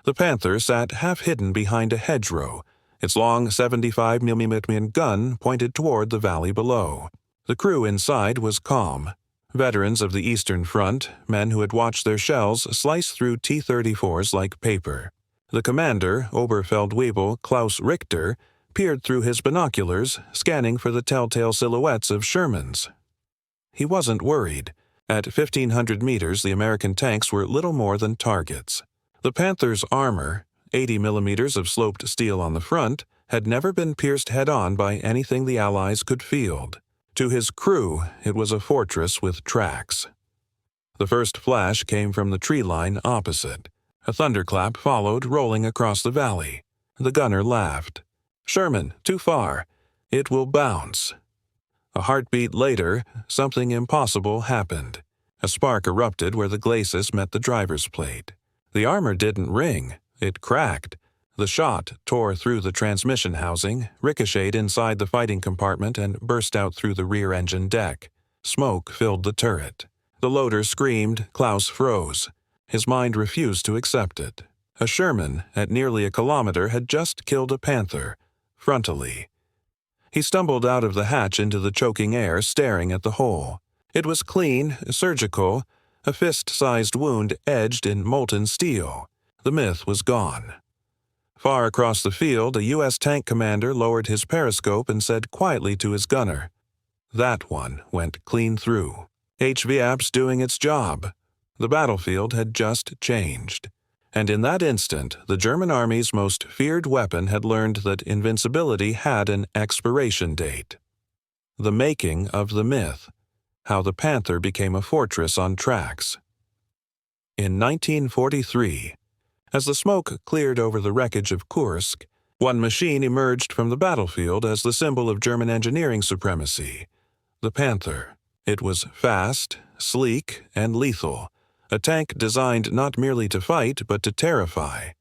The Panther sat half-hidden behind a hedgerow, its long 75mm gun pointed toward the valley below. The crew inside was calm. Veterans of the Eastern Front, men who had watched their shells slice through T-34s like paper. The commander, Oberfeldwebel Klaus Richter, peered through his binoculars, scanning for the telltale silhouettes of Shermans. He wasn't worried. At 1,500 meters, the American tanks were little more than targets. The Panther's armor, 80 millimeters of sloped steel on the front, had never been pierced head-on by anything the Allies could field. To his crew, it was a fortress with tracks. The first flash came from the tree line opposite. A thunderclap followed, rolling across the valley. The gunner laughed. "Sherman, too far. It will bounce." A heartbeat later, something impossible happened. A spark erupted where the glacis met the driver's plate. The armor didn't ring. It cracked. The shot tore through the transmission housing, ricocheted inside the fighting compartment, and burst out through the rear engine deck. Smoke filled the turret. The loader screamed. Klaus froze. His mind refused to accept it. A Sherman, at nearly a kilometer, had just killed a Panther, frontally. He stumbled out of the hatch into the choking air, staring at the hole. It was clean, surgical, a fist-sized wound edged in molten steel. The myth was gone. Far across the field, a U.S. tank commander lowered his periscope and said quietly to his gunner, "That one went clean through. HVAP's doing its job." The battlefield had just changed. And in that instant, the German army's most feared weapon had learned that invincibility had an expiration date. The making of the myth, how the Panther became a fortress on tracks. In 1943, as the smoke cleared over the wreckage of Kursk, one machine emerged from the battlefield as the symbol of German engineering supremacy, the Panther. It was fast, sleek, and lethal. A tank designed not merely to fight, but to terrify.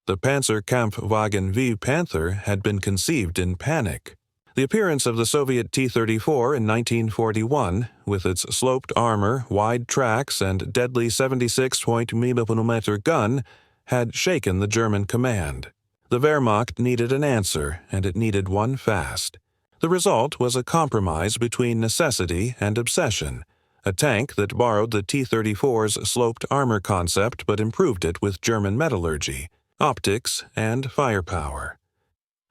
The Panzerkampfwagen V Panther had been conceived in panic. The appearance of the Soviet T-34 in 1941, with its sloped armor, wide tracks, and deadly 76.mm gun, had shaken the German command. The Wehrmacht needed an answer, and it needed one fast. The result was a compromise between necessity and obsession. A tank that borrowed the T-34's sloped armor concept but improved it with German metallurgy, optics, and firepower.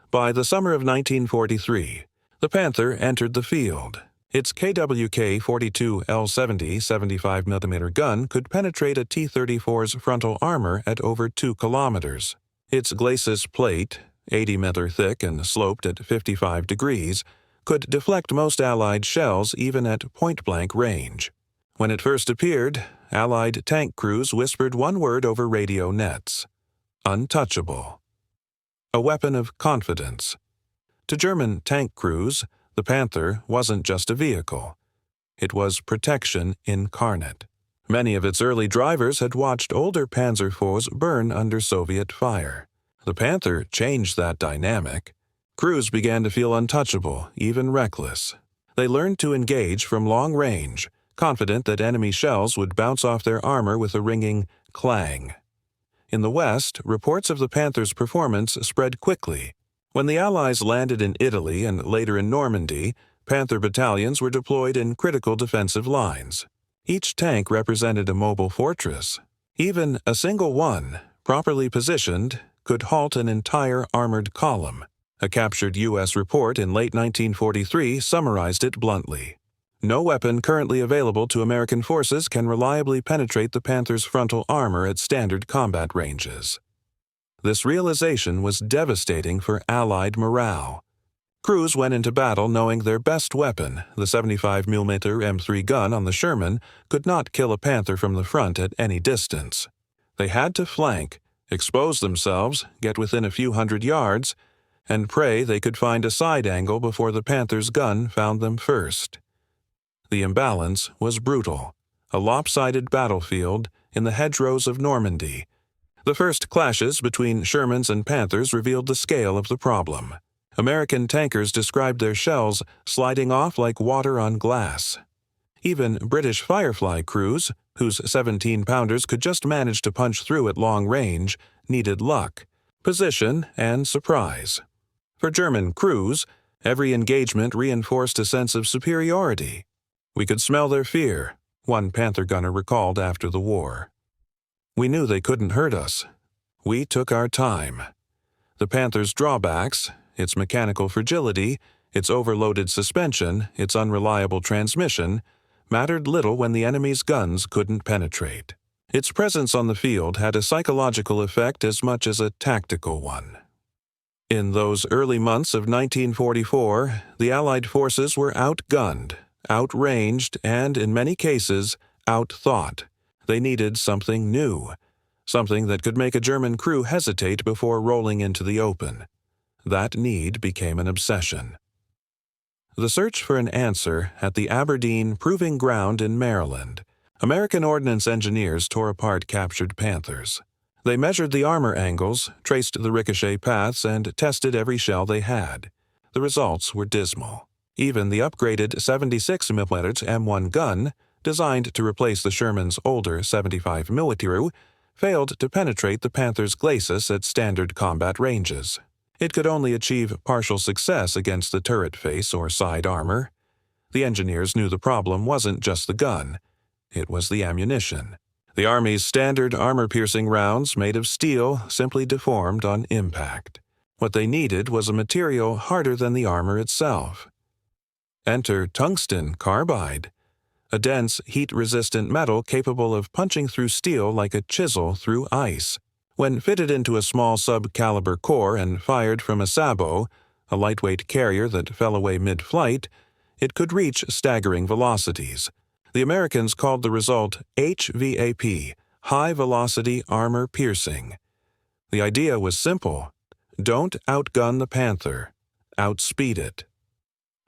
By the summer of 1943, the Panther entered the field. Its KWK-42 L70 75mm gun could penetrate a T-34's frontal armor at over 2 kilometers. Its glacis plate, 80 mm thick and sloped at 55 degrees, could deflect most Allied shells even at point-blank range. When it first appeared, Allied tank crews whispered one word over radio nets: untouchable. A weapon of confidence. To German tank crews, the Panther wasn't just a vehicle. It was protection incarnate. Many of its early drivers had watched older Panzer foes burn under Soviet fire. The Panther changed that dynamic. Crews began to feel untouchable, even reckless. They learned to engage from long range, confident that enemy shells would bounce off their armor with a ringing clang. In the West, reports of the Panther's performance spread quickly. When the Allies landed in Italy and later in Normandy, Panther battalions were deployed in critical defensive lines. Each tank represented a mobile fortress. Even a single one, properly positioned, could halt an entire armored column. A captured U.S. report in late 1943 summarized it bluntly. No weapon currently available to American forces can reliably penetrate the Panther's frontal armor at standard combat ranges. This realization was devastating for Allied morale. Crews went into battle knowing their best weapon, the 75mm M3 gun on the Sherman, could not kill a Panther from the front at any distance. They had to flank, expose themselves, get within a few hundred yards, and pray they could find a side angle before the Panther's gun found them first. The imbalance was brutal, a lopsided battlefield in the hedgerows of Normandy. The first clashes between Shermans and Panthers revealed the scale of the problem. American tankers described their shells sliding off like water on glass. Even British Firefly crews, whose 17-pounders could just manage to punch through at long range, needed luck, position, and surprise. For German crews, every engagement reinforced a sense of superiority. We could smell their fear, one Panther gunner recalled after the war. We knew they couldn't hurt us. We took our time. The Panther's drawbacks, its mechanical fragility, its overloaded suspension, its unreliable transmission, mattered little when the enemy's guns couldn't penetrate. Its presence on the field had a psychological effect as much as a tactical one. In those early months of 1944, the Allied forces were outgunned, outranged, and, in many cases, outthought. They needed something new, something that could make a German crew hesitate before rolling into the open. That need became an obsession. The search for an answer at the Aberdeen Proving Ground in Maryland. American ordnance engineers tore apart captured Panthers. They measured the armor angles, traced the ricochet paths, and tested every shell they had. The results were dismal. Even the upgraded 76mm M1 gun, designed to replace the Sherman's older 75mm, failed to penetrate the Panther's glacis at standard combat ranges. It could only achieve partial success against the turret face or side armor. The engineers knew the problem wasn't just the gun. It was the ammunition. The Army's standard armor-piercing rounds made of steel simply deformed on impact. What they needed was a material harder than the armor itself. Enter tungsten carbide, a dense, heat-resistant metal capable of punching through steel like a chisel through ice. When fitted into a small sub-caliber core and fired from a sabot, a lightweight carrier that fell away mid-flight, it could reach staggering velocities. The Americans called the result HVAP, High Velocity Armor Piercing. The idea was simple. Don't outgun the Panther. Outspeed it.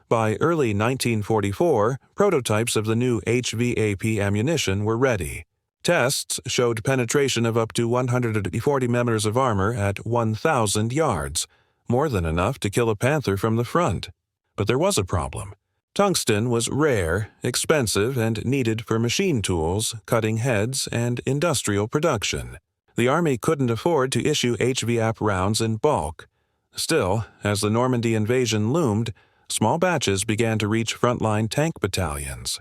By early 1944, prototypes of the new HVAP ammunition were ready. Tests showed penetration of up to 140 mm of armor at 1,000 yards, more than enough to kill a Panther from the front. But there was a problem. Tungsten was rare, expensive, and needed for machine tools, cutting heads, and industrial production. The Army couldn't afford to issue HVAP rounds in bulk. Still, as the Normandy invasion loomed, small batches began to reach frontline tank battalions.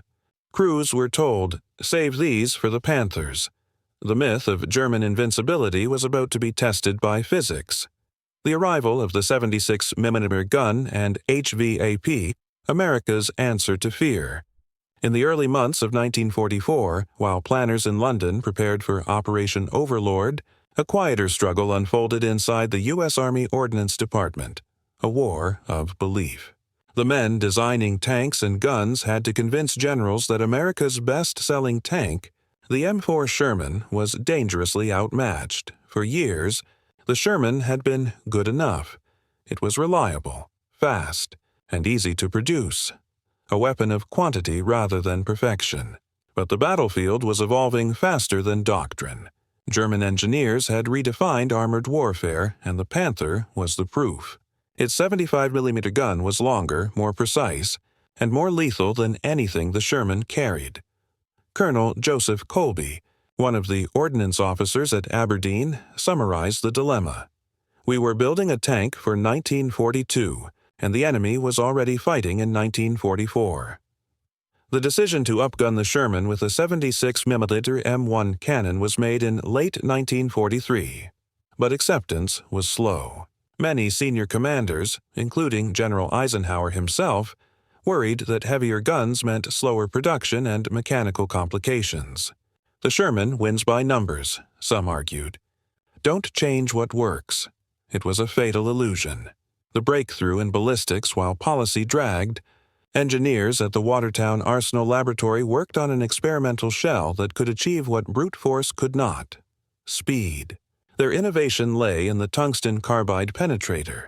Crews were told, "Save these for the Panthers." The myth of German invincibility was about to be tested by physics. The arrival of the 76mm gun and HVAP, America's answer to fear. In the early months of 1944, while planners in London prepared for Operation Overlord, a quieter struggle unfolded inside the U.S. Army Ordnance Department, a war of belief. The men designing tanks and guns had to convince generals that America's best-selling tank, the M4 Sherman, was dangerously outmatched. For years, the Sherman had been good enough. It was reliable, fast, and easy to produce, a weapon of quantity rather than perfection. But the battlefield was evolving faster than doctrine. German engineers had redefined armored warfare, and the Panther was the proof. Its 75mm gun was longer, more precise, and more lethal than anything the Sherman carried. Colonel Joseph Colby, one of the ordnance officers at Aberdeen, summarized the dilemma. We were building a tank for 1942, and the enemy was already fighting in 1944. The decision to upgun the Sherman with a 76mm M1 cannon was made in late 1943, but acceptance was slow. Many senior commanders, including General Eisenhower himself, worried that heavier guns meant slower production and mechanical complications. The Sherman wins by numbers, some argued. Don't change what works. It was a fatal illusion. The breakthrough in ballistics while policy dragged. Engineers at the Watertown Arsenal Laboratory worked on an experimental shell that could achieve what brute force could not: speed. Their innovation lay in the tungsten carbide penetrator,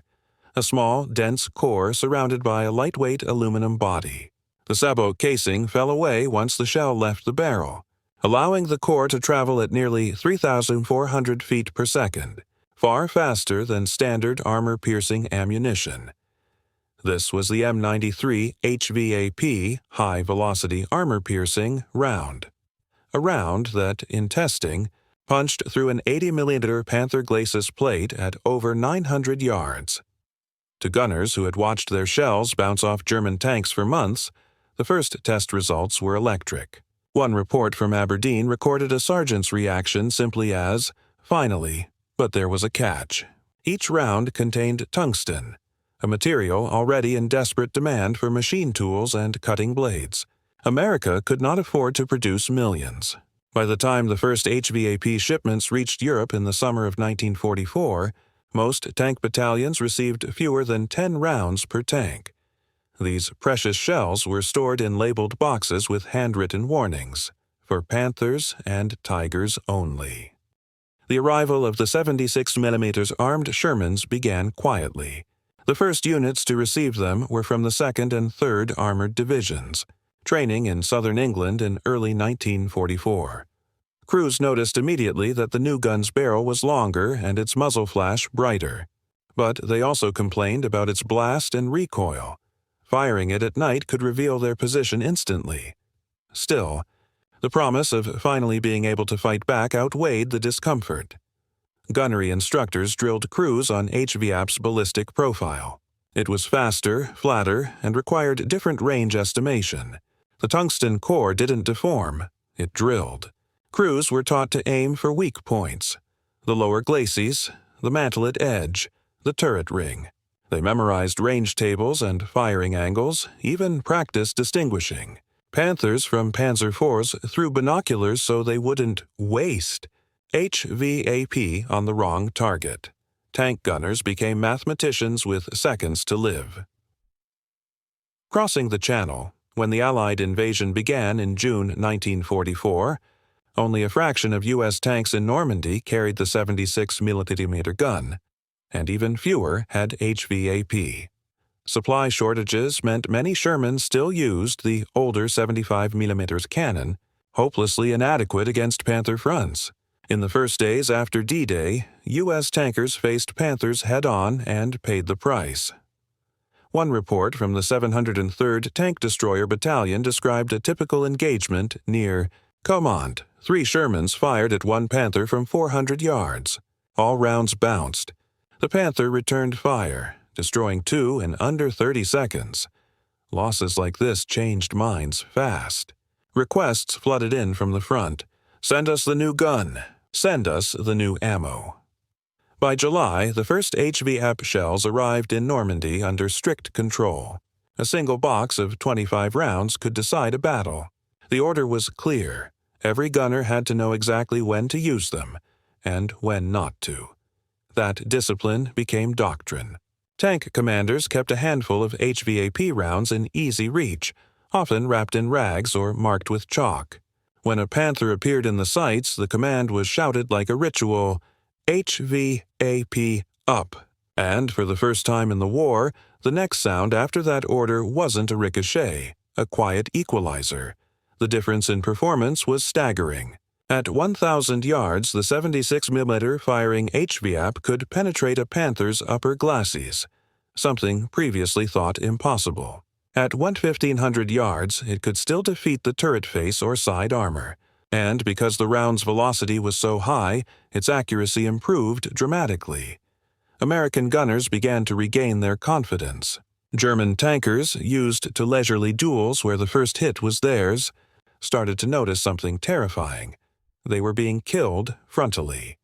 a small, dense core surrounded by a lightweight aluminum body. The sabot casing fell away once the shell left the barrel, allowing the core to travel at nearly 3,400 feet per second, far faster than standard armor-piercing ammunition. This was the M93 HVAP, High Velocity Armor Piercing, round. A round that, in testing, punched through an 80mm Panther Glacis plate at over 900 yards. To gunners who had watched their shells bounce off German tanks for months, the first test results were electric. One report from Aberdeen recorded a sergeant's reaction simply as, "Finally," but there was a catch. Each round contained tungsten, a material already in desperate demand for machine tools and cutting blades. America could not afford to produce millions. By the time the first HVAP shipments reached Europe in the summer of 1944, most tank battalions received fewer than 10 rounds per tank. These precious shells were stored in labeled boxes with handwritten warnings, for Panthers and Tigers only. The arrival of the 76mm armed Shermans began quietly. The first units to receive them were from the 2nd and 3rd Armored Divisions, training in southern England in early 1944. Crews noticed immediately that the new gun's barrel was longer and its muzzle flash brighter, but they also complained about its blast and recoil. Firing it at night could reveal their position instantly. Still, the promise of finally being able to fight back outweighed the discomfort. Gunnery instructors drilled crews on HVAP's ballistic profile. It was faster, flatter, and required different range estimation. The tungsten core didn't deform, it drilled. Crews were taught to aim for weak points: the lower glacis, the mantlet edge, the turret ring. They memorized range tables and firing angles, even practiced distinguishing Panthers from Panzer IVs through binoculars so they wouldn't waste HVAP on the wrong target. Tank gunners became mathematicians with seconds to live. Crossing the Channel, when the Allied invasion began in June 1944, only a fraction of U.S. tanks in Normandy carried the 76mm gun, and even fewer had HVAP. Supply shortages meant many Shermans still used the older 75mm cannon, hopelessly inadequate against Panther fronts. In the first days after D-Day, U.S. tankers faced Panthers head-on and paid the price. One report from the 703rd Tank Destroyer Battalion described a typical engagement near Caumont. 3 Shermans fired at one Panther from 400 yards. All rounds bounced. The Panther returned fire, destroying 2 in under 30 seconds. Losses like this changed minds fast. Requests flooded in from the front. "Send us the new gun. Send us the new ammo." By July, the first HVAP shells arrived in Normandy under strict control. A single box of 25 rounds could decide a battle. The order was clear. Every gunner had to know exactly when to use them, and when not to. That discipline became doctrine. Tank commanders kept a handful of HVAP rounds in easy reach, often wrapped in rags or marked with chalk. When a Panther appeared in the sights, the command was shouted like a ritual, "HVAP up." And for the first time in the war, the next sound after that order wasn't a ricochet, a quiet equalizer. The difference in performance was staggering. At 1,000 yards, the 76mm firing HVAP could penetrate a Panther's upper glacis, something previously thought impossible. At 1,500 yards, it could still defeat the turret face or side armor, and because the round's velocity was so high, its accuracy improved dramatically. American gunners began to regain their confidence. German tankers, used to leisurely duels where the first hit was theirs, started to notice something terrifying. They were being killed frontally.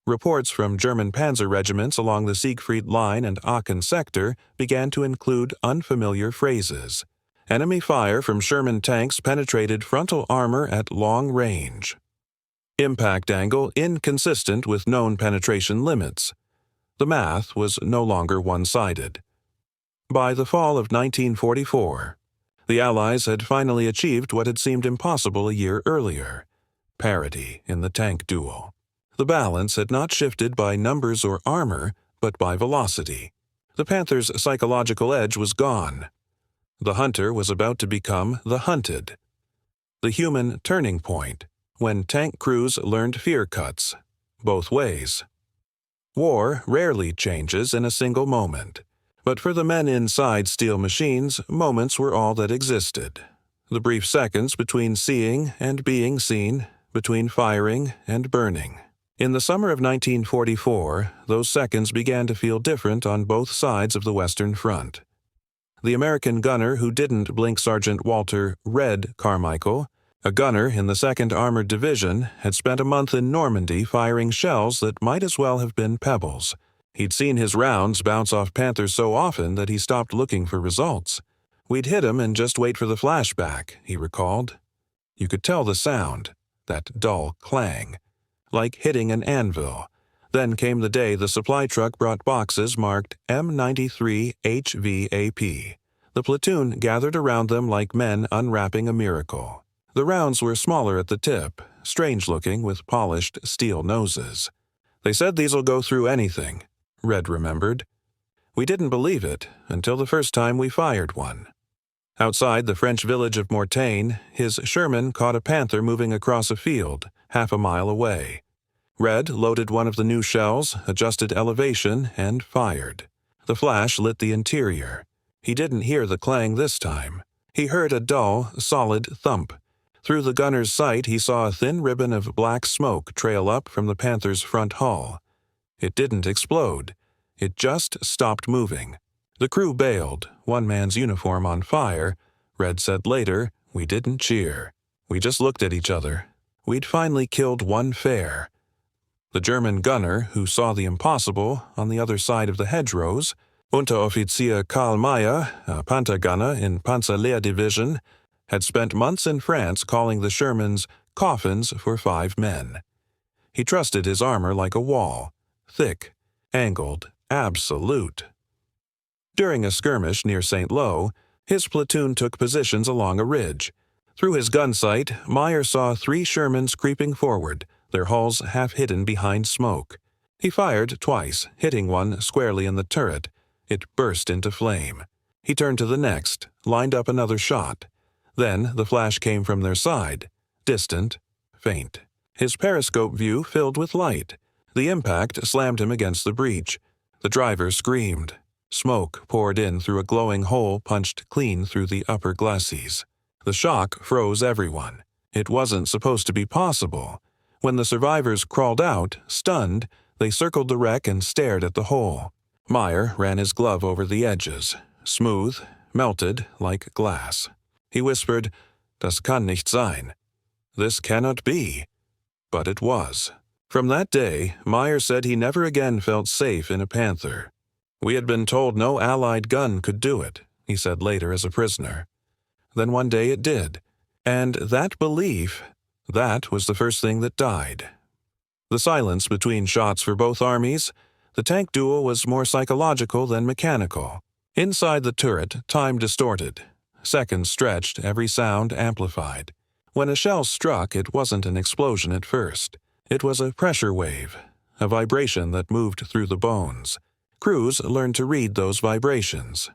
Reports from German panzer regiments along the Siegfried Line and Aachen sector began to include unfamiliar phrases. Enemy fire from Sherman tanks penetrated frontal armor at long range. Impact angle inconsistent with known penetration limits. The math was no longer one-sided. By the fall of 1944, the Allies had finally achieved what had seemed impossible a year earlier: parity in the tank duel. The balance had not shifted by numbers or armor, but by velocity. The Panther's psychological edge was gone. The hunter was about to become the hunted. The human turning point, when tank crews learned fear cuts, both ways. War rarely changes in a single moment, but for the men inside steel machines, moments were all that existed. The brief seconds between seeing and being seen, between firing and burning. In the summer of 1944, those seconds began to feel different on both sides of the Western Front. The American gunner who didn't blink Sergeant Walter "Red" Carmichael, a gunner in the 2nd Armored Division, had spent a month in Normandy firing shells that might as well have been pebbles. He'd seen his rounds bounce off Panthers so often that he stopped looking for results. "We'd hit 'em and just wait for the flashback," he recalled. You could tell the sound, that dull clang, like hitting an anvil. Then came the day the supply truck brought boxes marked M93 HVAP. The platoon gathered around them like men unwrapping a miracle. The rounds were smaller at the tip, strange-looking with polished steel noses. "They said these'll go through anything," Red remembered. "We didn't believe it until the first time we fired one." Outside the French village of Mortagne, his Sherman caught a panther moving across a field, half a mile away. Red loaded one of the new shells, adjusted elevation, and fired. The flash lit the interior. He didn't hear the clang this time. He heard a dull, solid thump. Through the gunner's sight, he saw a thin ribbon of black smoke trail up from the Panther's front hull. It didn't explode. It just stopped moving. The crew bailed, one man's uniform on fire. Red said later, "We didn't cheer. We just looked at each other. We'd finally killed one fair." The German gunner, who saw the impossible on the other side of the hedgerows, Unteroffizier Karl Mayer, a Panthergunner in Panzerlehrdivision, had spent months in France calling the Shermans coffins for 5 men. He trusted his armor like a wall, thick, angled, absolute. During a skirmish near St. Lo, his platoon took positions along a ridge. Through his gun sight, Meyer saw 3 Shermans creeping forward, their hulls half hidden behind smoke. He fired twice, hitting one squarely in the turret. It burst into flame. He turned to the next, lined up another shot. Then the flash came from their side, distant, faint. His periscope view filled with light. The impact slammed him against the breech. The driver screamed. Smoke poured in through a glowing hole punched clean through the upper glacis. The shock froze everyone. It wasn't supposed to be possible. When the survivors crawled out, stunned, they circled the wreck and stared at the hole. Meyer ran his glove over the edges, smooth, melted like glass. He whispered, "Das kann nicht sein." This cannot be. But it was. From that day, Meyer said he never again felt safe in a Panther. "We had been told no Allied gun could do it," he said later as a prisoner. Then one day it did. And that belief, that was the first thing that died. The silence between shots for both armies, the tank duel was more psychological than mechanical. Inside the turret, time distorted. Seconds stretched, every sound amplified. When a shell struck, it wasn't an explosion at first. It was a pressure wave, a vibration that moved through the bones. Crews learned to read those vibrations.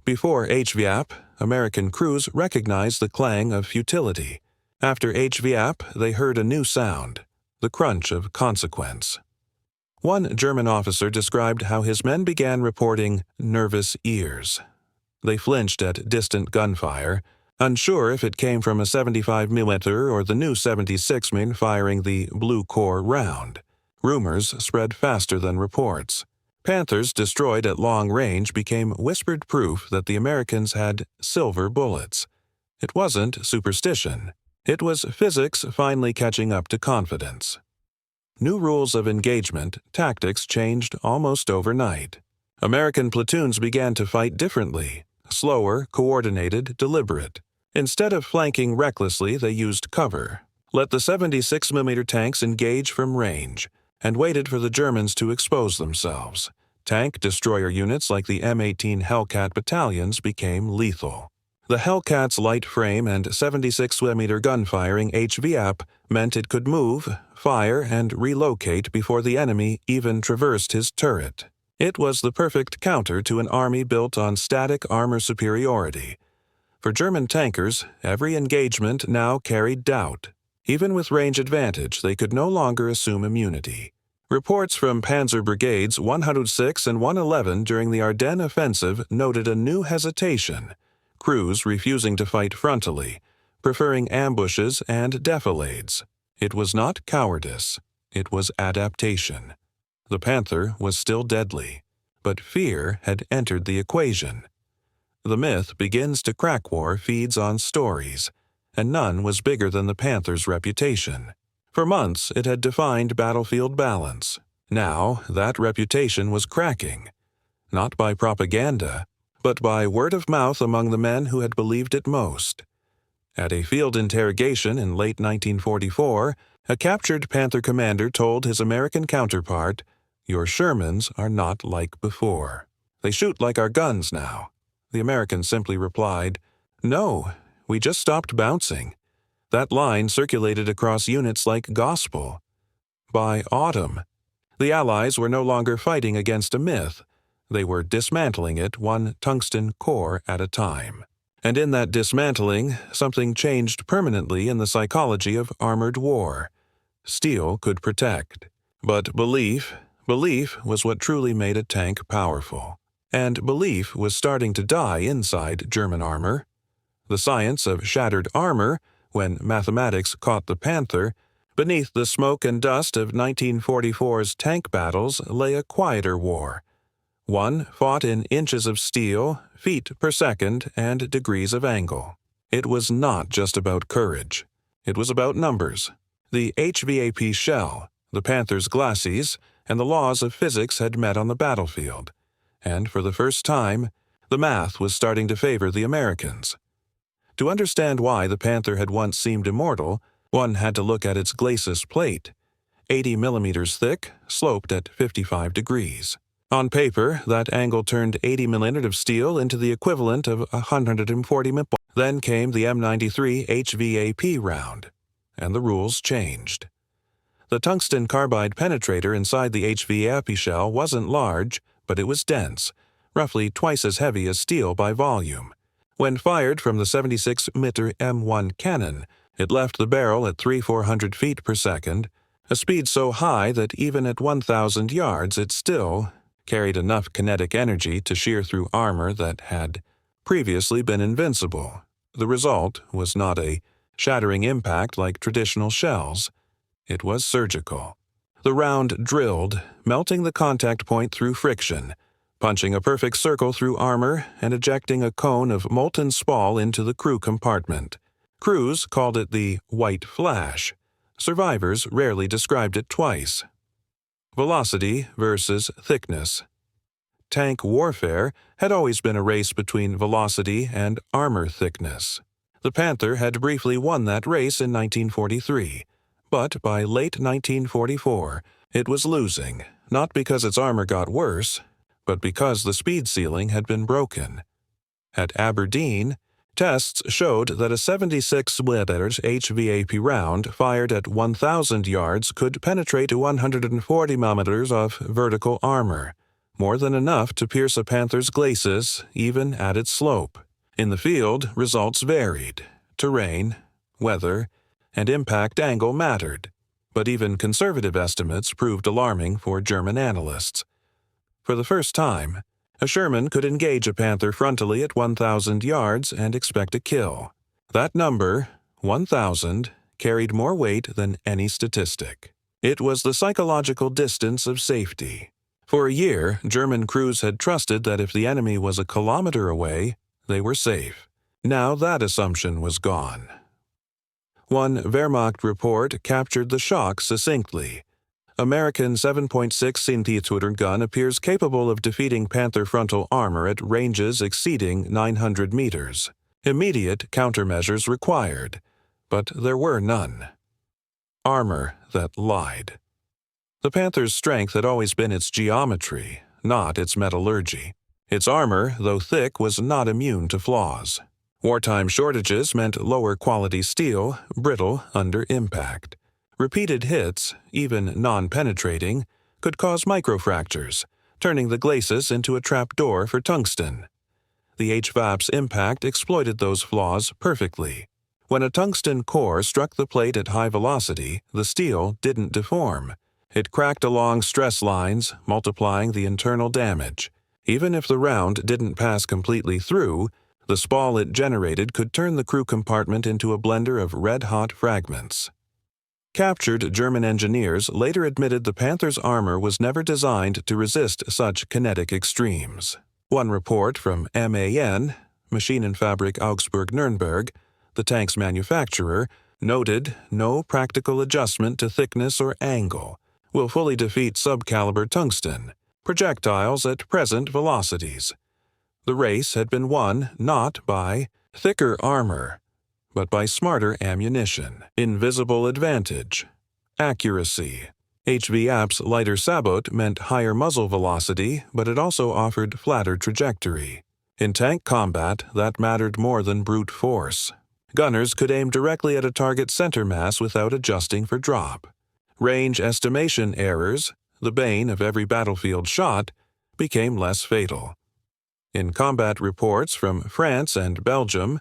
Before HVAP, American crews recognized the clang of futility. After HVAP, they heard a new sound, the crunch of consequence. One German officer described how his men began reporting nervous ears. They flinched at distant gunfire, unsure if it came from a 75mm or the new 76mm firing the Blue Core round. Rumors spread faster than reports. Panthers destroyed at long range became whispered proof that the Americans had silver bullets. It wasn't superstition. It was physics finally catching up to confidence. New rules of engagement, tactics changed almost overnight. American platoons began to fight differently, slower, coordinated, deliberate. Instead of flanking recklessly, they used cover, let the 76mm tanks engage from range, and waited for the Germans to expose themselves. Tank destroyer units like the M18 Hellcat battalions became lethal. The Hellcat's light frame and 76mm gun-firing HVAP meant it could move, fire, and relocate before the enemy even traversed his turret. It was the perfect counter to an army built on static armor superiority. For German tankers, every engagement now carried doubt. Even with range advantage, they could no longer assume immunity. Reports from Panzer Brigades 106 and 111 during the Ardennes offensive noted a new hesitation, crews refusing to fight frontally, preferring ambushes and defilades. It was not cowardice, it was adaptation. The Panther was still deadly, but fear had entered the equation. The myth begins to crack war feeds on stories, and none was bigger than the Panther's reputation. For months it had defined battlefield balance. Now that reputation was cracking, not by propaganda, but by word of mouth among the men who had believed it most. At a field interrogation in late 1944, a captured Panther commander told his American counterpart, "Your Shermans are not like before. They shoot like our guns now." The American simply replied, "No, we just stopped bouncing." That line circulated across units like gospel. By autumn, the Allies were no longer fighting against a myth. They were dismantling it one tungsten core at a time. And in that dismantling, something changed permanently in the psychology of armored war. Steel could protect. But belief was what truly made a tank powerful. And belief was starting to die inside German armor. The science of shattered armor, when mathematics caught the Panther, beneath the smoke and dust of 1944's tank battles lay a quieter war. One fought in inches of steel, feet per second, and degrees of angle. It was not just about courage. It was about numbers. The HVAP shell, the Panther's glacis, and the laws of physics had met on the battlefield. And for the first time, the math was starting to favor the Americans. To understand why the Panther had once seemed immortal, one had to look at its glacis plate, 80 millimeters thick, sloped at 55 degrees. On paper, that angle turned 80 millimeters of steel into the equivalent of 140 mm. Then came the M93 HVAP round, and the rules changed. The tungsten carbide penetrator inside the HVAP shell wasn't large, but it was dense, roughly twice as heavy as steel by volume. When fired from the 76-mm M1 cannon, it left the barrel at 300-400 feet per second, a speed so high that even at 1,000 yards it still carried enough kinetic energy to shear through armor that had previously been invincible. The result was not a shattering impact like traditional shells. It was surgical. The round drilled, melting the contact point through friction, punching a perfect circle through armor and ejecting a cone of molten spall into the crew compartment. Crews called it the white flash. Survivors rarely described it twice. Velocity versus thickness. Tank warfare had always been a race between velocity and armor thickness. The Panther had briefly won that race in 1943, but by late 1944, it was losing, not because its armor got worse, but because the speed ceiling had been broken. At Aberdeen, tests showed that a 76mm HVAP round fired at 1,000 yards could penetrate to 140 millimeters of vertical armor, more than enough to pierce a Panther's glacis even at its slope. In the field, results varied. Terrain, weather, and impact angle mattered, but even conservative estimates proved alarming for German analysts. For the first time, a Sherman could engage a Panther frontally at 1,000 yards and expect a kill. That number, 1,000, carried more weight than any statistic. It was the psychological distance of safety. For a year, German crews had trusted that if the enemy was a kilometer away, they were safe. Now that assumption was gone. One Wehrmacht report captured the shock succinctly. American 7.6 cm gun appears capable of defeating Panther frontal armor at ranges exceeding 900 meters. Immediate countermeasures required, but there were none. Armor that lied. The Panther's strength had always been its geometry, not its metallurgy. Its armor, though thick, was not immune to flaws. Wartime shortages meant lower quality steel, brittle under impact. Repeated hits, even non-penetrating, could cause microfractures, turning the glacis into a trapdoor for tungsten. The HVAP's impact exploited those flaws perfectly. When a tungsten core struck the plate at high velocity, the steel didn't deform. It cracked along stress lines, multiplying the internal damage. Even if the round didn't pass completely through, the spall it generated could turn the crew compartment into a blender of red-hot fragments. Captured German engineers later admitted the Panther's armor was never designed to resist such kinetic extremes. One report from MAN, Machine and Fabrik Augsburg-Nürnberg, the tank's manufacturer, noted no practical adjustment to thickness or angle will fully defeat subcaliber tungsten projectiles at present velocities. The race had been won not by thicker armor, but by smarter ammunition, invisible advantage, accuracy. HVAP's lighter sabot meant higher muzzle velocity, but it also offered flatter trajectory. In tank combat, that mattered more than brute force. Gunners could aim directly at a target center mass without adjusting for drop. Range estimation errors, the bane of every battlefield shot, became less fatal. In combat reports from France and Belgium,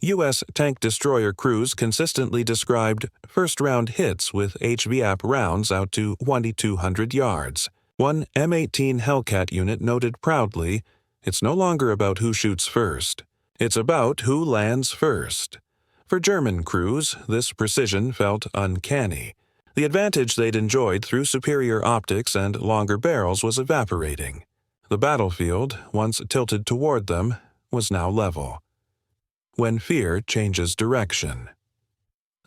U.S. tank destroyer crews consistently described first-round hits with HVAP rounds out to 2,200 yards. One M18 Hellcat unit noted proudly, "It's no longer about who shoots first. It's about who lands first." For German crews, this precision felt uncanny. The advantage they'd enjoyed through superior optics and longer barrels was evaporating. The battlefield, once tilted toward them, was now level. When fear changes direction.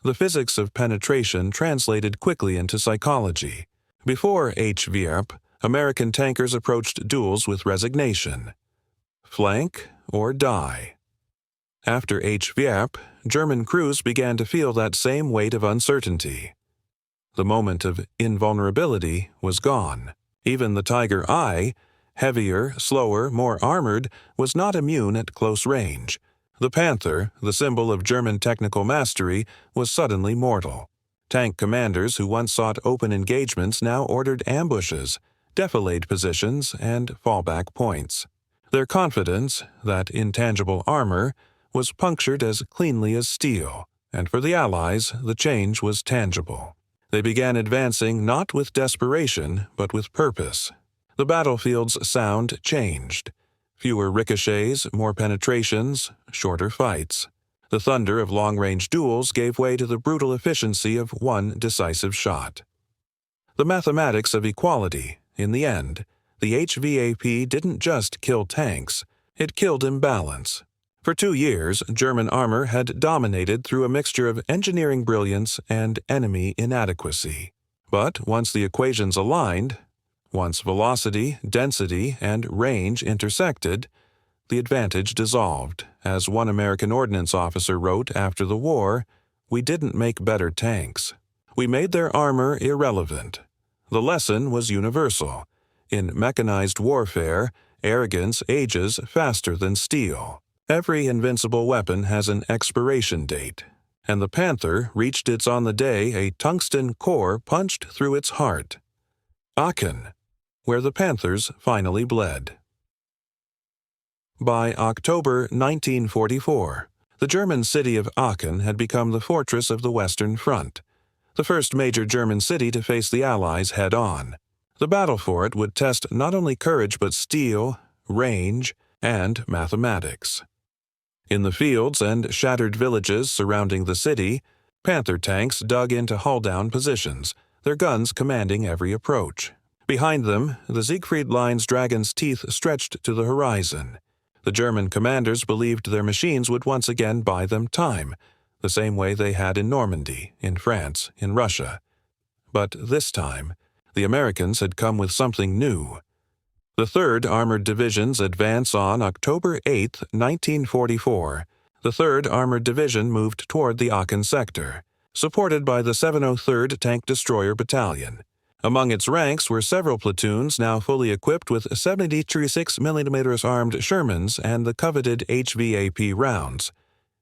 The physics of penetration translated quickly into psychology. Before HVAP, American tankers approached duels with resignation. Flank or die. After HVAP, German crews began to feel that same weight of uncertainty. The moment of invulnerability was gone. Even the Tiger I, heavier, slower, more armored, was not immune at close range. The Panther, the symbol of German technical mastery, was suddenly mortal. Tank commanders who once sought open engagements now ordered ambushes, defilade positions, and fallback points. Their confidence, that intangible armor, was punctured as cleanly as steel, and for the Allies the change was tangible. They began advancing not with desperation, but with purpose. The battlefield's sound changed. Fewer ricochets, more penetrations, shorter fights. The thunder of long-range duels gave way to the brutal efficiency of one decisive shot. The mathematics of equality, in the end, the HVAP didn't just kill tanks, it killed imbalance. For 2 years, German armor had dominated through a mixture of engineering brilliance and enemy inadequacy. But once the equations aligned, once velocity, density, and range intersected, the advantage dissolved. As one American ordnance officer wrote after the war, "We didn't make better tanks. We made their armor irrelevant." The lesson was universal. In mechanized warfare, arrogance ages faster than steel. Every invincible weapon has an expiration date, and the Panther reached its on the day a tungsten core punched through its heart. Aachen, where the Panthers finally bled. By October 1944, the German city of Aachen had become the fortress of the Western Front, the first major German city to face the Allies head-on. The battle for it would test not only courage but steel, range, and mathematics. In the fields and shattered villages surrounding the city, Panther tanks dug into hull-down positions, their guns commanding every approach. Behind them, the Siegfried Line's dragon's teeth stretched to the horizon. The German commanders believed their machines would once again buy them time, the same way they had in Normandy, in France, in Russia. But this time, the Americans had come with something new. The 3rd Armored Division's advance on October 8, 1944. The 3rd Armored Division moved toward the Aachen sector, supported by the 703rd Tank Destroyer Battalion. Among its ranks were several platoons now fully equipped with 76 mm armed Shermans and the coveted HVAP rounds,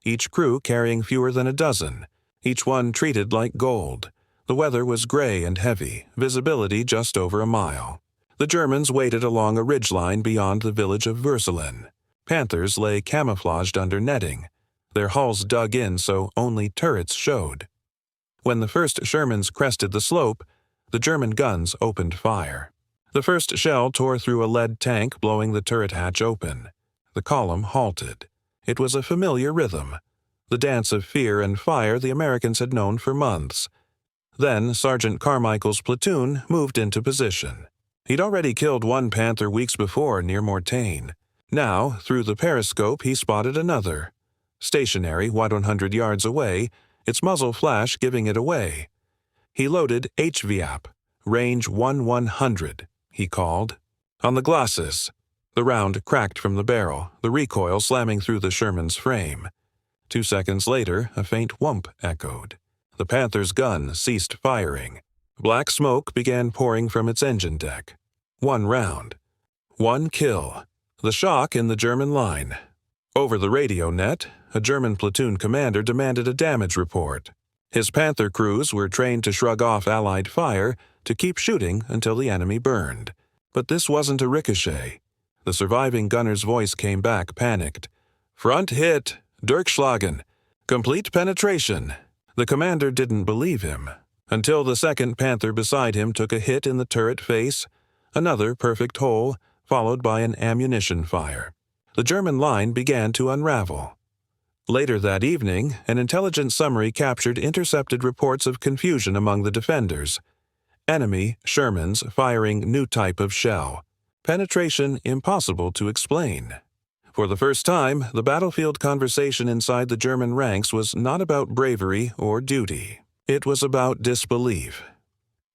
each crew carrying fewer than a dozen, each one treated like gold. The weather was gray and heavy, visibility just over a mile. The Germans waited along a ridgeline beyond the village of Würselen. Panthers lay camouflaged under netting, their hulls dug in so only turrets showed. When the first Shermans crested the slope, the German guns opened fire. The first shell tore through a lead tank, blowing the turret hatch open. The column halted. It was a familiar rhythm, the dance of fear and fire the Americans had known for months. Then Sergeant Carmichael's platoon moved into position. He'd already killed one panther weeks before near Mortagne. Now, through the periscope, he spotted another. Stationary 100 yards away, its muzzle flash giving it away. He loaded HVAP, range 100, he called. On the glasses. The round cracked from the barrel, the recoil slamming through the Sherman's frame. 2 seconds later, a faint whump echoed. The Panther's gun ceased firing. Black smoke began pouring from its engine deck. 1 round. 1 kill. The shock in the German line. Over the radio net, a German platoon commander demanded a damage report. His Panther crews were trained to shrug off Allied fire, to keep shooting until the enemy burned. But this wasn't a ricochet. The surviving gunner's voice came back, panicked. Front hit, Durchschlagen, complete penetration. The commander didn't believe him, until the second Panther beside him took a hit in the turret face, another perfect hole, followed by an ammunition fire. The German line began to unravel. Later that evening, an intelligence summary captured intercepted reports of confusion among the defenders. Enemy Shermans firing new type of shell. Penetration impossible to explain. For the first time, the battlefield conversation inside the German ranks was not about bravery or duty. It was about disbelief.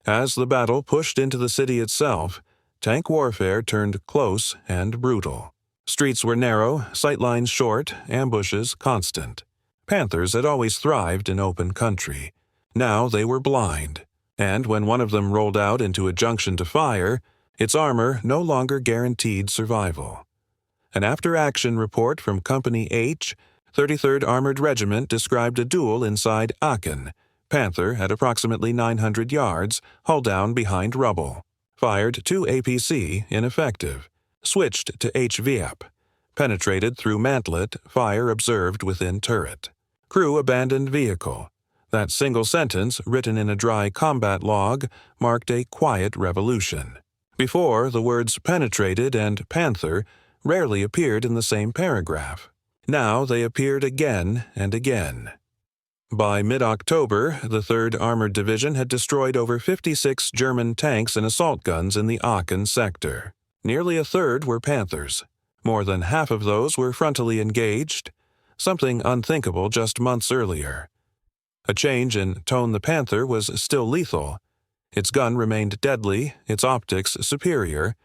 As the battle pushed into the city itself, tank warfare turned close and brutal. Streets were narrow, sightlines short, ambushes constant. Panthers had always thrived in open country. Now they were blind, and when one of them rolled out into a junction to fire, its armor no longer guaranteed survival. An after-action report from Company H, 33rd Armored Regiment described a duel inside Aachen. Panther at approximately 900 yards, hull down behind rubble. Fired 2 APC, ineffective. Switched to HVAP. Penetrated through mantlet, fire observed within turret. Crew abandoned vehicle. That single sentence, written in a dry combat log, marked a quiet revolution. Before, the words penetrated and Panther rarely appeared in the same paragraph. Now they appeared again and again. By mid-October, the 3rd Armored Division had destroyed over 56 German tanks and assault guns in the Aachen sector. Nearly a third were Panthers. More than half of those were frontally engaged, something unthinkable just months earlier. A change in tone. The Panther was still lethal. Its gun remained deadly, its optics superior,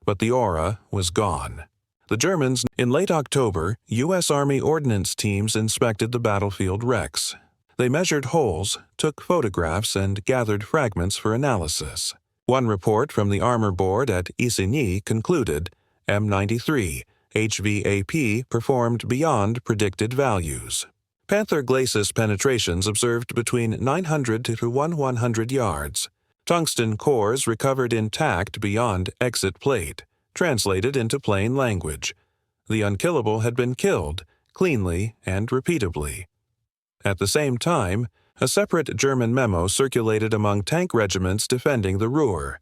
but the aura was gone. The Germans. In late October, U.S. Army ordnance teams inspected the battlefield wrecks. They measured holes, took photographs, and gathered fragments for analysis. One report from the Armor Board at Isigny concluded M93 HVAP performed beyond predicted values. Panther glacis penetrations observed between 900 to 100 yards. Tungsten cores recovered intact beyond exit plate, translated into plain language. The unkillable had been killed, cleanly and repeatably. At the same time, a separate German memo circulated among tank regiments defending the Ruhr.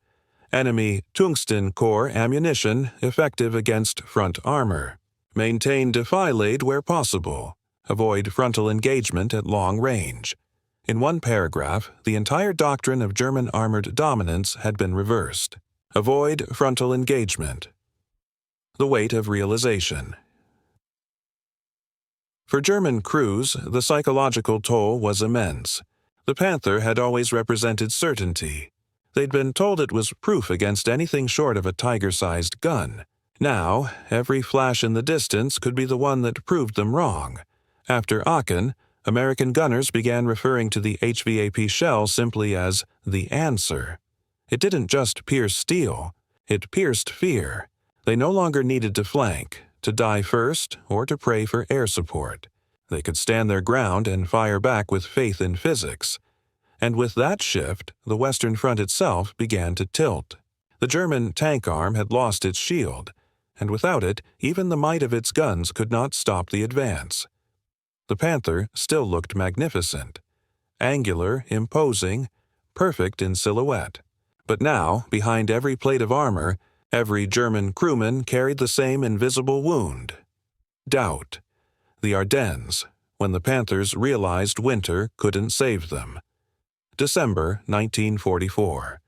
Enemy tungsten core ammunition effective against front armor. Maintain defilade where possible. Avoid frontal engagement at long range. In one paragraph, the entire doctrine of German armored dominance had been reversed. Avoid frontal engagement. The weight of realization. For German crews, the psychological toll was immense. The Panther had always represented certainty. They'd been told it was proof against anything short of a tiger-sized gun. Now, every flash in the distance could be the one that proved them wrong. After Aachen, American gunners began referring to the HVAP shell simply as the answer. It didn't just pierce steel, it pierced fear. They no longer needed to flank, to die first, or to pray for air support. They could stand their ground and fire back with faith in physics. And with that shift, the Western Front itself began to tilt. The German tank arm had lost its shield, and without it, even the might of its guns could not stop the advance. The Panther still looked magnificent, angular, imposing, perfect in silhouette. But now, behind every plate of armor, every German crewman carried the same invisible wound. Doubt. The Ardennes, when the Panthers realized winter couldn't save them. December 1944.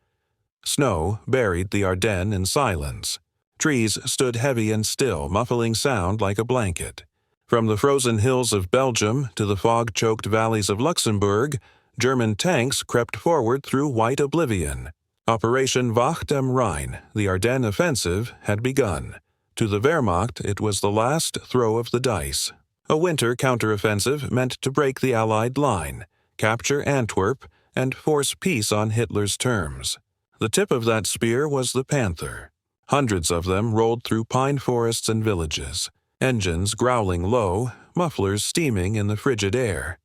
Snow buried the Ardennes in silence. Trees stood heavy and still, muffling sound like a blanket. From the frozen hills of Belgium to the fog-choked valleys of Luxembourg, German tanks crept forward through white oblivion. Operation Wacht am Rhein, the Ardennes offensive, had begun. To the Wehrmacht, it was the last throw of the dice. A winter counteroffensive meant to break the Allied line, capture Antwerp, and force peace on Hitler's terms. The tip of that spear was the Panther. Hundreds of them rolled through pine forests and villages, engines growling low, mufflers steaming in the frigid air.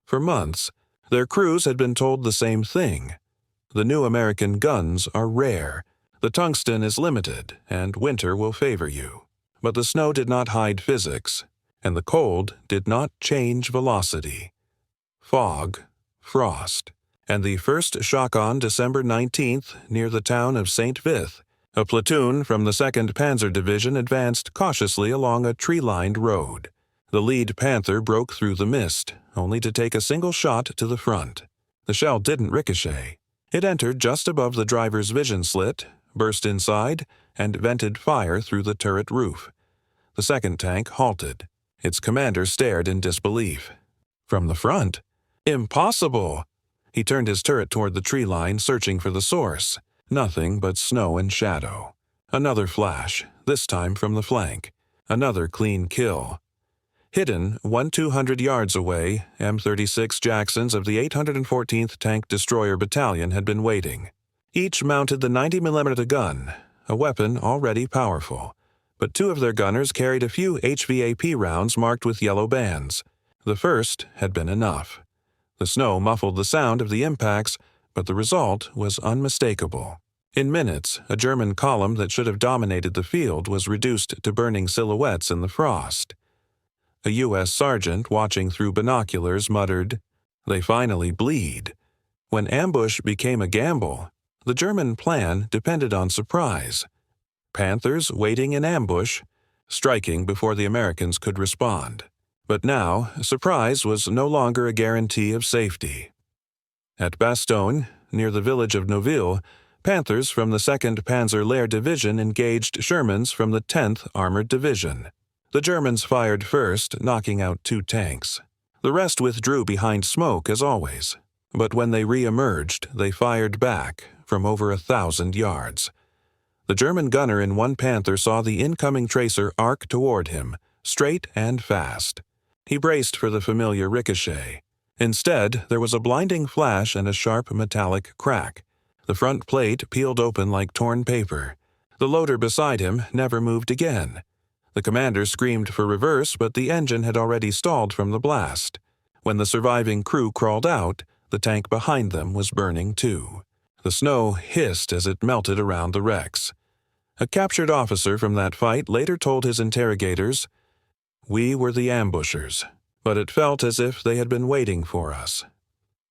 For months, their crews had been told the same thing. The new American guns are rare, the tungsten is limited, and winter will favor you. But the snow did not hide physics, and the cold did not change velocity. Fog, frost, and the first shock on December 19th near the town of St. Vith. A platoon from the 2nd Panzer Division advanced cautiously along a tree-lined road. The lead Panther broke through the mist, only to take a single shot to the front. The shell didn't ricochet. It entered just above the driver's vision slit, burst inside, and vented fire through the turret roof. The second tank halted. Its commander stared in disbelief. From the front? Impossible! He turned his turret toward the tree line, searching for the source. Nothing but snow and shadow. Another flash, this time from the flank. Another clean kill. Hidden 200 yards away, M36 Jacksons of the 814th Tank Destroyer Battalion had been waiting. Each mounted the 90mm gun, a weapon already powerful. But two of their gunners carried a few HVAP rounds marked with yellow bands. The first had been enough. The snow muffled the sound of the impacts, but the result was unmistakable. In minutes, a German column that should have dominated the field was reduced to burning silhouettes in the frost. A U.S. sergeant watching through binoculars muttered, "They finally bleed." When ambush became a gamble, the German plan depended on surprise. Panthers waiting in ambush, striking before the Americans could respond. But now, surprise was no longer a guarantee of safety. At Bastogne, near the village of Neuville, Panthers from the 2nd Panzer Lehr Division engaged Shermans from the 10th Armored Division. The Germans fired first, knocking out 2 tanks. The rest withdrew behind smoke as always. But when they re-emerged, they fired back from over 1,000 yards. The German gunner in one Panther saw the incoming tracer arc toward him, straight and fast. He braced for the familiar ricochet. Instead, there was a blinding flash and a sharp metallic crack. The front plate peeled open like torn paper. The loader beside him never moved again. The commander screamed for reverse, but the engine had already stalled from the blast. When the surviving crew crawled out, the tank behind them was burning too. The snow hissed as it melted around the wrecks. A captured officer from that fight later told his interrogators, "We were the ambushers, but it felt as if they had been waiting for us."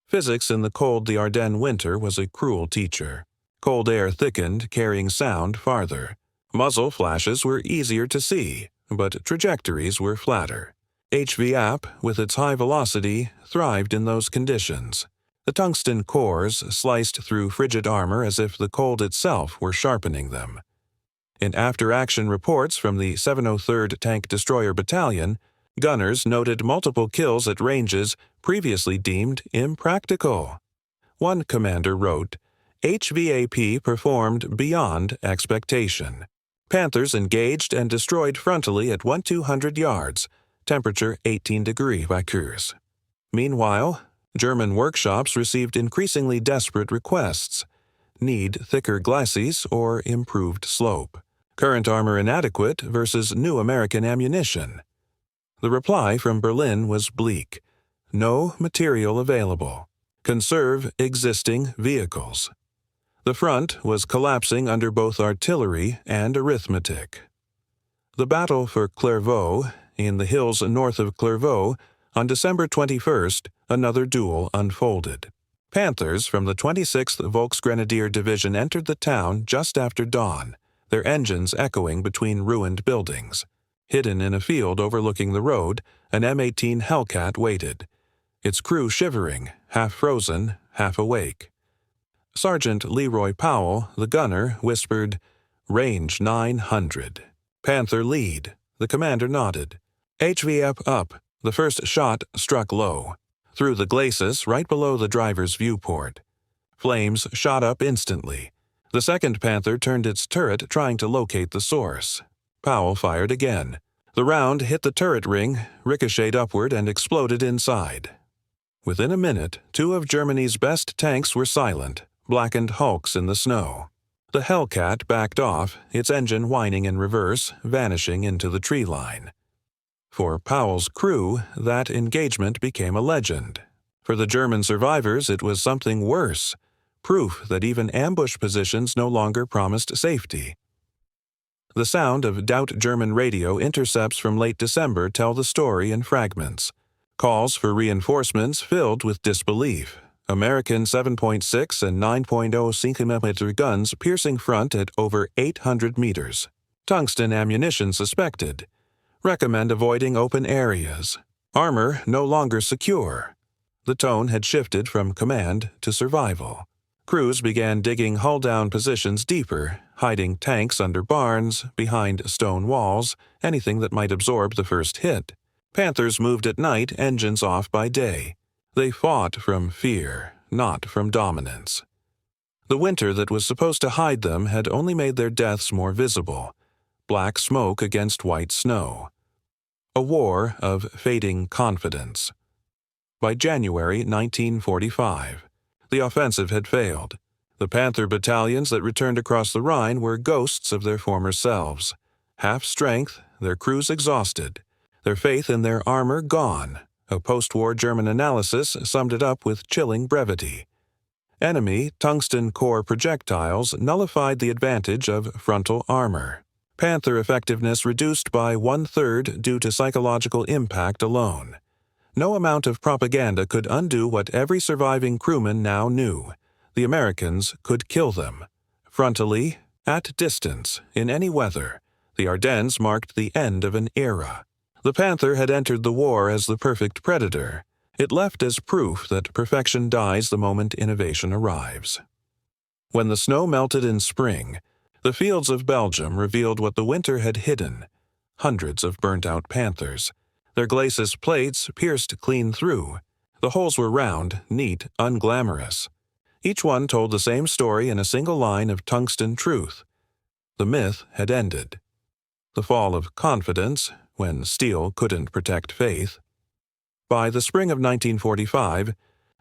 Physics in the cold the Ardennes winter was a cruel teacher. Cold air thickened, carrying sound farther. Muzzle flashes were easier to see, but trajectories were flatter. HVAP, with its high velocity, thrived in those conditions. The tungsten cores sliced through frigid armor as if the cold itself were sharpening them. In after-action reports from the 703rd Tank Destroyer Battalion, gunners noted multiple kills at ranges previously deemed impractical. One commander wrote, "HVAP performed beyond expectation. Panthers engaged and destroyed frontally at 1,200 yards, temperature 18 degrees Celsius." Meanwhile, German workshops received increasingly desperate requests. Need thicker glacis or improved slope. Current armor inadequate versus new American ammunition. The reply from Berlin was bleak. No material available. Conserve existing vehicles. The front was collapsing under both artillery and arithmetic. The battle for Clairvaux, in the hills north of Clairvaux, on December 21st, another duel unfolded. Panthers from the 26th Volksgrenadier Division entered the town just after dawn, their engines echoing between ruined buildings. Hidden in a field overlooking the road, an M18 Hellcat waited, its crew shivering, half frozen, half awake. Sergeant Leroy Powell, the gunner, whispered, "Range 900. Panther lead." The commander nodded. HVF up. The first shot struck low, through the glacis right below the driver's viewport. Flames shot up instantly. The second Panther turned its turret trying to locate the source. Powell fired again. The round hit the turret ring, ricocheted upward, and exploded inside. Within a minute, 2 of Germany's best tanks were silent, blackened hulks in the snow. The Hellcat backed off, its engine whining in reverse, vanishing into the tree line. For Powell's crew, that engagement became a legend. For the German survivors, it was something worse, proof that even ambush positions no longer promised safety. The sound of Doubt German radio intercepts from late December tell the story in fragments. Calls for reinforcements filled with disbelief. American 7.6 and 9.0 cm guns piercing front at over 800 meters. Tungsten ammunition suspected. Recommend avoiding open areas. Armor no longer secure. The tone had shifted from command to survival. Crews began digging hull-down positions deeper, hiding tanks under barns, behind stone walls, anything that might absorb the first hit. Panthers moved at night, engines off by day. They fought from fear, not from dominance. The winter that was supposed to hide them had only made their deaths more visible. Black smoke against white snow. A war of fading confidence. By January 1945, the offensive had failed. The Panther battalions that returned across the Rhine were ghosts of their former selves. Half strength, their crews exhausted, their faith in their armor gone. A post-war German analysis summed it up with chilling brevity. Enemy tungsten core projectiles nullified the advantage of frontal armor. Panther effectiveness reduced by 1/3 due to psychological impact alone. No amount of propaganda could undo what every surviving crewman now knew. The Americans could kill them. Frontally, at distance, in any weather, the Ardennes marked the end of an era. The Panther had entered the war as the perfect predator. It left as proof that perfection dies the moment innovation arrives. When the snow melted in spring, the fields of Belgium revealed what the winter had hidden. Hundreds of burnt-out Panthers. Their glacis plates pierced clean through. The holes were round, neat, unglamorous. Each one told the same story in a single line of tungsten truth. The myth had ended. The fall of confidence, when steel couldn't protect faith. By the spring of 1945,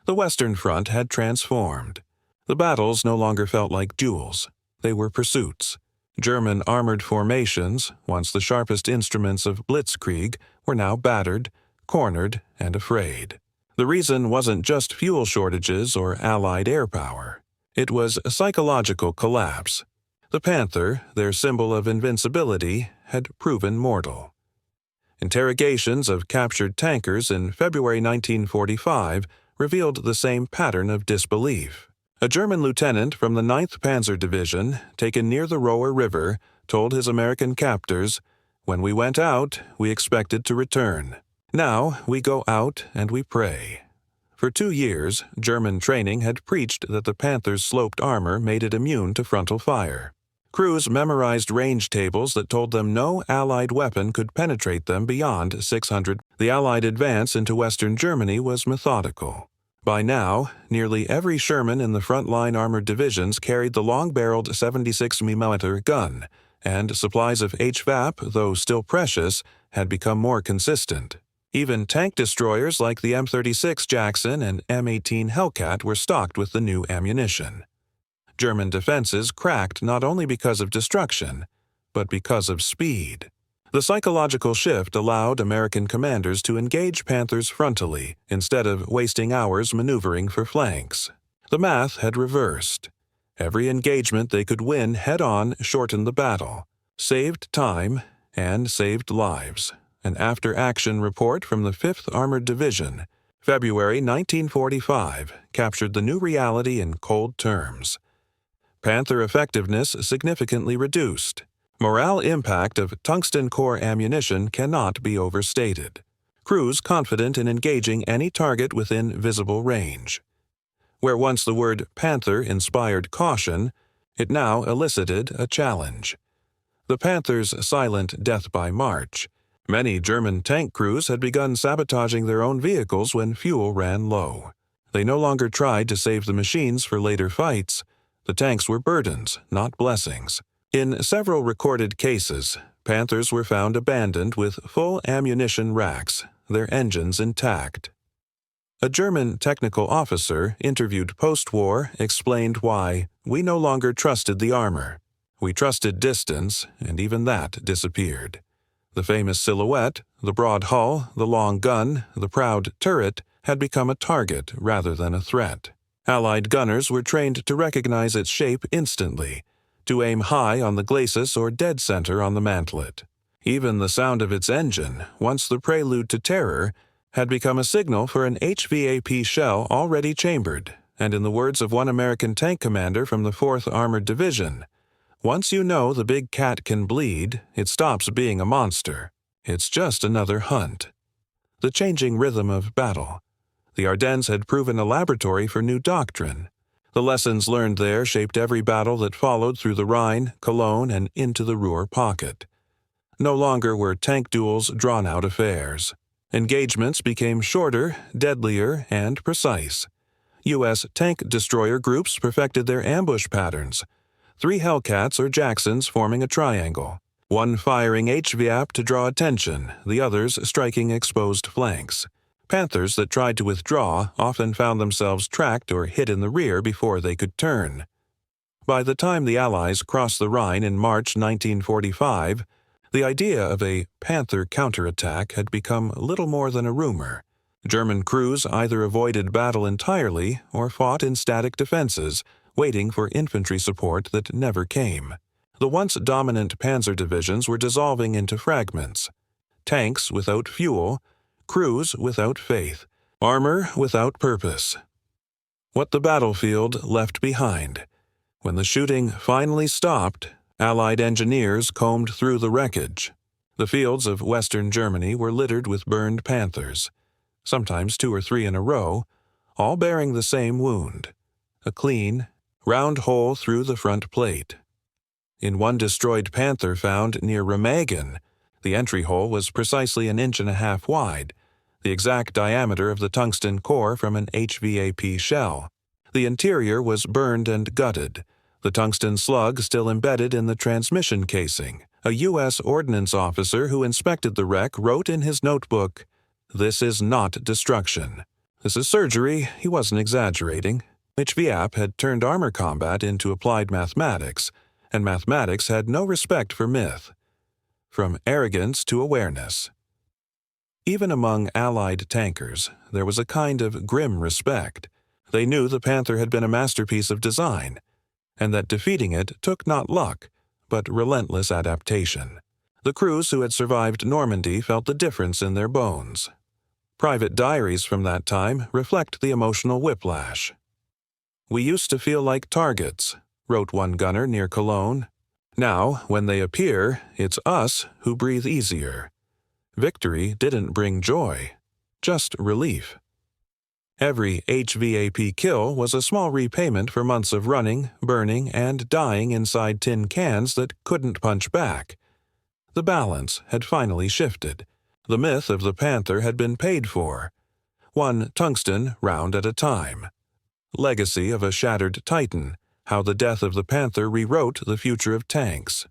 the Western Front had transformed. The battles no longer felt like duels. They were pursuits. German armored formations, once the sharpest instruments of blitzkrieg, were now battered, cornered, and afraid. The reason wasn't just fuel shortages or Allied air power. It was a psychological collapse. The Panther, their symbol of invincibility, had proven mortal. Interrogations of captured tankers in February 1945 revealed the same pattern of disbelief. A German lieutenant from the 9th Panzer Division, taken near the Roer River, told his American captors, "When we went out, we expected to return. Now we go out and we pray." For 2 years, German training had preached that the Panther's sloped armor made it immune to frontal fire. Crews memorized range tables that told them no Allied weapon could penetrate them beyond 600. The Allied advance into Western Germany was methodical. By now, nearly every Sherman in the front-line armored divisions carried the long-barreled 76 mm gun, and supplies of HVAP, though still precious, had become more consistent. Even tank destroyers like the M36 Jackson and M18 Hellcat were stocked with the new ammunition. German defenses cracked not only because of destruction, but because of speed. The psychological shift allowed American commanders to engage Panthers frontally instead of wasting hours maneuvering for flanks. The math had reversed. Every engagement they could win head-on shortened the battle, saved time, and saved lives. An after-action report from the 5th Armored Division, February 1945, captured the new reality in cold terms. Panther effectiveness significantly reduced. Morale impact of tungsten core ammunition cannot be overstated. Crews confident in engaging any target within visible range. Where once the word Panther inspired caution, it now elicited a challenge. The Panther's silent death by march. Many German tank crews had begun sabotaging their own vehicles when fuel ran low. They no longer tried to save the machines for later fights. The tanks were burdens, not blessings. In several recorded cases, Panthers were found abandoned with full ammunition racks, their engines intact. A German technical officer interviewed post-war explained why we no longer trusted the armor. We trusted distance, and even that disappeared. The famous silhouette, the broad hull, the long gun, the proud turret, had become a target rather than a threat. Allied gunners were trained to recognize its shape instantly, to aim high on the glacis or dead center on the mantlet. Even the sound of its engine, once the prelude to terror, had become a signal for an HVAP shell already chambered, and in the words of one American tank commander from the 4th Armored Division, "Once you know the big cat can bleed, it stops being a monster. It's just another hunt." The changing rhythm of battle. The Ardennes had proven a laboratory for new doctrine. The lessons learned there shaped every battle that followed through the Rhine, Cologne, and into the Ruhr pocket. No longer were tank duels drawn-out affairs. Engagements became shorter, deadlier, and precise. U.S. tank destroyer groups perfected their ambush patterns. 3 Hellcats or Jacksons forming a triangle, one firing HVAP to draw attention, the others striking exposed flanks. Panthers that tried to withdraw often found themselves tracked or hit in the rear before they could turn. By the time the Allies crossed the Rhine in March 1945, the idea of a Panther counterattack had become little more than a rumor. German crews either avoided battle entirely or fought in static defenses, waiting for infantry support that never came. The once dominant panzer divisions were dissolving into fragments. Tanks without fuel, crews without faith, armor without purpose. What the battlefield left behind. When the shooting finally stopped, Allied engineers combed through the wreckage. The fields of western Germany were littered with burned Panthers, sometimes 2 or 3 in a row, all bearing the same wound, a clean, round hole through the front plate. In one destroyed Panther found near Remagen, the entry hole was precisely 1.5 inches wide, the exact diameter of the tungsten core from an HVAP shell. The interior was burned and gutted, the tungsten slug still embedded in the transmission casing. A U.S. ordnance officer who inspected the wreck wrote in his notebook, "This is not destruction. This is surgery." He wasn't exaggerating. HVAP had turned armor combat into applied mathematics, and mathematics had no respect for myth. From arrogance to awareness. Even among Allied tankers, there was a kind of grim respect. They knew the Panther had been a masterpiece of design, and that defeating it took not luck, but relentless adaptation. The crews who had survived Normandy felt the difference in their bones. Private diaries from that time reflect the emotional whiplash. "We used to feel like targets," wrote one gunner near Cologne. "Now, when they appear, it's us who breathe easier." Victory didn't bring joy, just relief. Every HVAP kill was a small repayment for months of running, burning, and dying inside tin cans that couldn't punch back. The balance had finally shifted. The myth of the Panther had been paid for, one tungsten round at a time. Legacy of a shattered Titan, how the death of the Panther rewrote the future of tanks.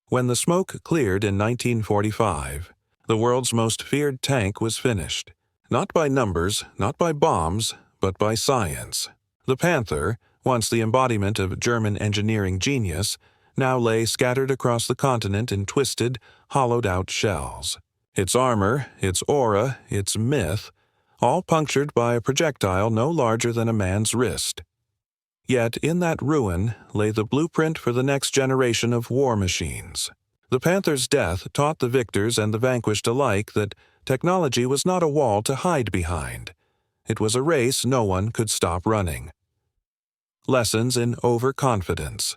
When the smoke cleared in 1945, the world's most feared tank was finished. Not by numbers, not by bombs, but by science. The Panther, once the embodiment of German engineering genius, now lay scattered across the continent in twisted, hollowed-out shells. Its armor, its aura, its myth, all punctured by a projectile no larger than a man's wrist. Yet in that ruin lay the blueprint for the next generation of war machines. The Panther's death taught the victors and the vanquished alike that technology was not a wall to hide behind. It was a race no one could stop running. Lessons in overconfidence.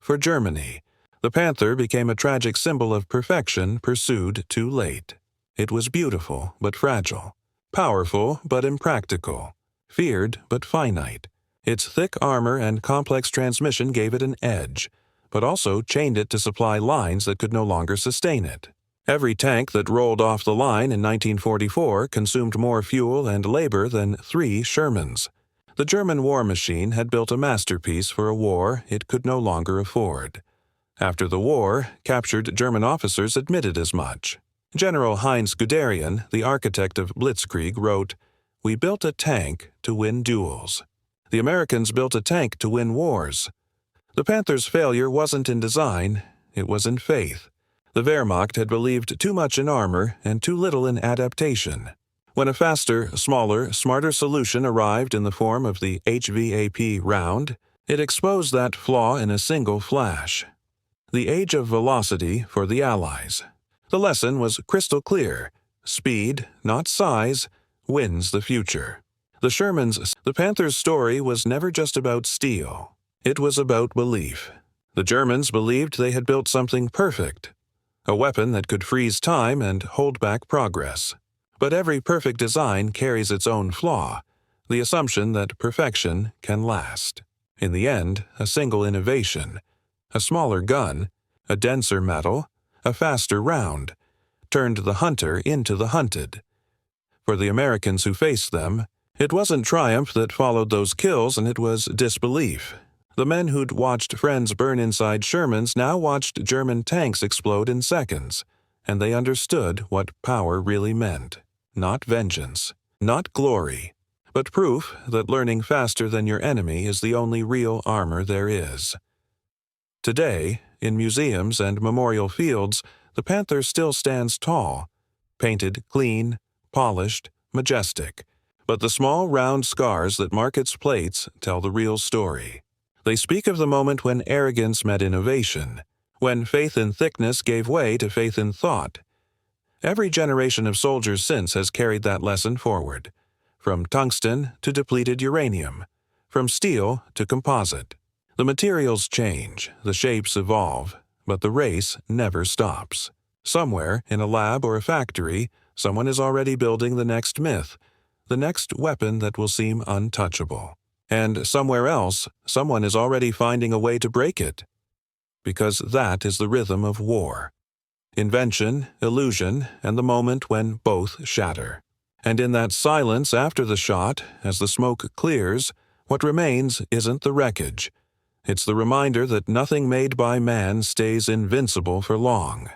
For Germany, the Panther became a tragic symbol of perfection pursued too late. It was beautiful but fragile, powerful but impractical. feared but finite. Its thick armor and complex transmission gave it an edge, but also chained it to supply lines that could no longer sustain it. Every tank that rolled off the line in 1944 consumed more fuel and labor than 3 Shermans. The German war machine had built a masterpiece for a war it could no longer afford. After the war, captured German officers admitted as much. General Heinz Guderian, the architect of Blitzkrieg, wrote, "We built a tank to win duels. The Americans built a tank to win wars." The Panther's failure wasn't in design, it was in faith. The Wehrmacht had believed too much in armor and too little in adaptation. When a faster, smaller, smarter solution arrived in the form of the HVAP round, it exposed that flaw in a single flash. The age of velocity for the Allies. The lesson was crystal clear. Speed, not size, wins the future. The Panthers' story was never just about steel. It was about belief. The Germans believed they had built something perfect, a weapon that could freeze time and hold back progress. But every perfect design carries its own flaw, the assumption that perfection can last. In the end, a single innovation, a smaller gun, a denser metal, a faster round, turned the hunter into the hunted. For the Americans who faced them, it wasn't triumph that followed those kills, and it was disbelief. The men who'd watched friends burn inside Shermans now watched German tanks explode in seconds, and they understood what power really meant. Not vengeance, not glory, but proof that learning faster than your enemy is the only real armor there is. Today, in museums and memorial fields, the Panther still stands tall, painted clean, polished, majestic. But the small round scars that mark its plates tell the real story. They speak of the moment when arrogance met innovation, when faith in thickness gave way to faith in thought. Every generation of soldiers since has carried that lesson forward, from tungsten to depleted uranium, from steel to composite. The materials change, the shapes evolve, but the race never stops. Somewhere, in a lab or a factory, someone is already building the next myth, the next weapon that will seem untouchable. And somewhere else, someone is already finding a way to break it. Because that is the rhythm of war. Invention, illusion, and the moment when both shatter. And in that silence after the shot, as the smoke clears, what remains isn't the wreckage. It's the reminder that nothing made by man stays invincible for long.